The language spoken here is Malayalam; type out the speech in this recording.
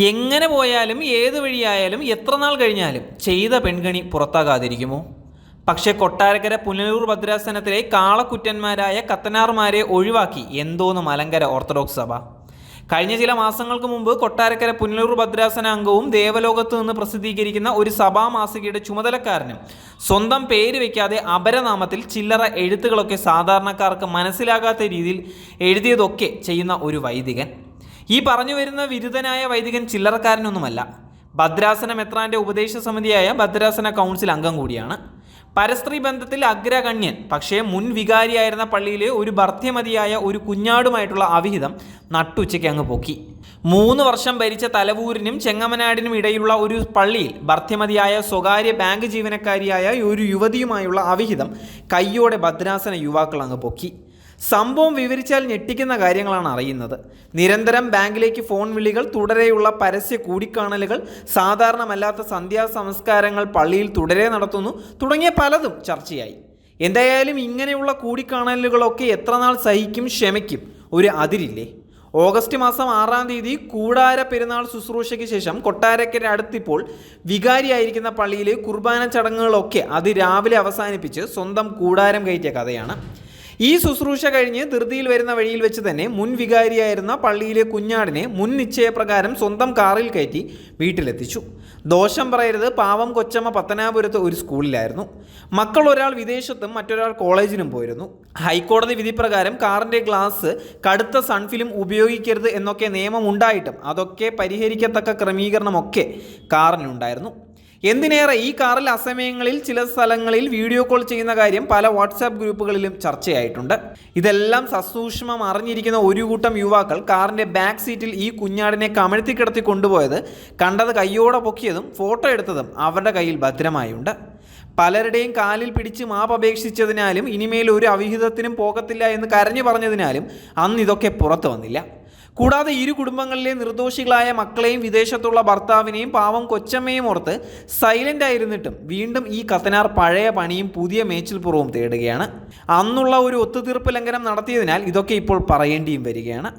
എങ്ങനെ പോയാലും ഏത് വഴിയായാലും എത്ര നാൾ കഴിഞ്ഞാലും ചെയ്ത പെൺകണി പുറത്താകാതിരിക്കുമോ? പക്ഷേ കൊട്ടാരക്കര പുനലൂർ ഭദ്രാസനത്തിലെ കാളക്കുറ്റന്മാരായ കത്തനാർമാരെ ഒഴിവാക്കി എന്തോന്ന് മലങ്കര ഓർത്തഡോക്സ് സഭ. കഴിഞ്ഞ ചില മാസങ്ങൾക്ക് മുമ്പ് കൊട്ടാരക്കര പുനലൂർ ഭദ്രാസന അംഗവും ദേവലോകത്ത് നിന്ന് പ്രസിദ്ധീകരിക്കുന്ന ഒരു സഭാമാസികയുടെ ചുമതലക്കാരനും സ്വന്തം പേര് വയ്ക്കാതെ അപരനാമത്തിൽ ചില്ലറ എഴുത്തുകളൊക്കെ സാധാരണക്കാർക്ക് മനസ്സിലാകാത്ത രീതിയിൽ എഴുതിയതൊക്കെ ചെയ്യുന്ന ഒരു വൈദികൻ. ഈ പറഞ്ഞു വരുന്ന വിരുദ്ധനായ വൈദികൻ ചില്ലറക്കാരനൊന്നുമല്ല. ഭദ്രാസന മെത്രാന്റെ ഉപദേശ സമിതിയായ ഭദ്രാസന കൗൺസിൽ അംഗം കൂടിയാണ്. പരസ്ത്രീ ബന്ധത്തിൽ അഗ്രഗണ്യൻ. പക്ഷേ മുൻ വികാരിയായിരുന്ന പള്ളിയിലെ ഒരു ഭർത്യമതിയായ ഒരു കുഞ്ഞാടുമായിട്ടുള്ള അവിഹിതം നട്ടുച്ചയ്ക്ക് അങ്ങ് പൊക്കി. 3 വർഷം ഭരിച്ച തലവൂരിനും ചെങ്ങമനാടിനും ഇടയിലുള്ള ഒരു പള്ളിയിൽ ഭർത്യമതിയായ സ്വകാര്യ ബാങ്ക് ജീവനക്കാരിയായ ഒരു യുവതിയുമായുള്ള അവിഹിതം കയ്യോടെ ഭദ്രാസന യുവാക്കൾ അങ്ങ് പൊക്കി. സംഭവം വിവരിച്ചാൽ ഞെട്ടിക്കുന്ന കാര്യങ്ങളാണ് അറിയുന്നത്. നിരന്തരം ബാങ്കിലേക്ക് ഫോൺ വിളികൾ, തുടരെയുള്ള പരസ്യ കൂടിക്കാണലുകൾ, സാധാരണമല്ലാത്ത സന്ധ്യാസംസ്കാരങ്ങൾ പള്ളിയിൽ തുടരെ നടത്തുന്നു തുടങ്ങിയ പലതും ചർച്ചയായി. എന്തായാലും ഇങ്ങനെയുള്ള കൂടിക്കാണലുകളൊക്കെ എത്ര നാൾ സഹിക്കും, ക്ഷമിക്കും? ഒരു അതിരില്ലേ? ഓഗസ്റ്റ് മാസം 6-ാം തീയതി കൂടാര പെരുന്നാൾ ശുശ്രൂഷയ്ക്ക് ശേഷം കൊട്ടാരക്കര അടുത്തിപ്പോൾ വികാരിയായിരിക്കുന്ന പള്ളിയിലെ കുർബാന ചടങ്ങുകളൊക്കെ അതിരാവിലെ അവസാനിപ്പിച്ച് സ്വന്തം കൂടാരം കയറ്റിയ കഥയാണ്. ഈ ശുശ്രൂഷ കഴിഞ്ഞ് ധൃതിയിൽ വരുന്ന വഴിയിൽ വെച്ച് തന്നെ മുൻ വികാരിയായിരുന്ന പള്ളിയിലെ കുഞ്ഞാടിനെ മുൻ നിശ്ചയപ്രകാരം സ്വന്തം കാറിൽ കയറ്റി വീട്ടിലെത്തിച്ചു. ദോഷം പറയരുത്, പാവം കൊച്ചമ്മ പത്തനാപുരത്ത് ഒരു സ്കൂളിലായിരുന്നു. മക്കൾ ഒരാൾ വിദേശത്തും മറ്റൊരാൾ കോളേജിലും പോയിരുന്നു. ഹൈക്കോടതി വിധിപ്രകാരം കാറിൻ്റെ ഗ്ലാസ് കടുത്ത സൺഫിലിം ഉപയോഗിക്കരുത് എന്നൊക്കെ നിയമം ഉണ്ടായിട്ടും അതൊക്കെ പരിഹരിക്കത്തക്ക ക്രമീകരണമൊക്കെ കാറിനുണ്ടായിരുന്നു. എന്തിനേറെ, ഈ കാറിൽ അസമയങ്ങളിൽ ചില സ്ഥലങ്ങളിൽ വീഡിയോ കോൾ ചെയ്യുന്ന കാര്യം പല വാട്സാപ്പ് ഗ്രൂപ്പുകളിലും ചർച്ചയായിട്ടുണ്ട്. ഇതെല്ലാം സസൂക്ഷ്മം അറിഞ്ഞിരിക്കുന്ന ഒരു കൂട്ടം യുവാക്കൾ കാറിൻ്റെ ബാക്ക് സീറ്റിൽ ഈ കുഞ്ഞാടിനെ കമഴ്ത്തി കിടത്തി കൊണ്ടുപോയത് കണ്ടത് കയ്യോടെ പൊക്കിയതും ഫോട്ടോ എടുത്തതും അവരുടെ കയ്യിൽ ഭദ്രമായുണ്ട്. പലരുടെയും കാലിൽ പിടിച്ച് മാപ്പപേക്ഷിച്ചതിനാലും ഇനിമേൽ ഒരു അവിഹിതത്തിനും പോകത്തില്ല എന്ന് കരഞ്ഞു പറഞ്ഞതിനാലും അന്ന് ഇതൊക്കെ പുറത്തു വന്നില്ല. കൂടാതെ ഇരു കുടുംബങ്ങളിലെ നിർദോഷികളായ മക്കളെയും വിദേശത്തുള്ള ഭർത്താവിനെയും പാവം കൊച്ചമ്മയും ഓർത്ത് സൈലൻ്റ് ആയിരുന്നിട്ടും വീണ്ടും ഈ കത്തനാർ പഴയ പണിയും പുതിയ മേച്ചിൽപ്പുറവും തേടുകയാണ്. അന്നുള്ള ഒരു ഒത്തുതീർപ്പ് ലംഘനം നടത്തിയതിനാൽ ഇതൊക്കെ ഇപ്പോൾ പറയേണ്ടിയും വരികയാണ്.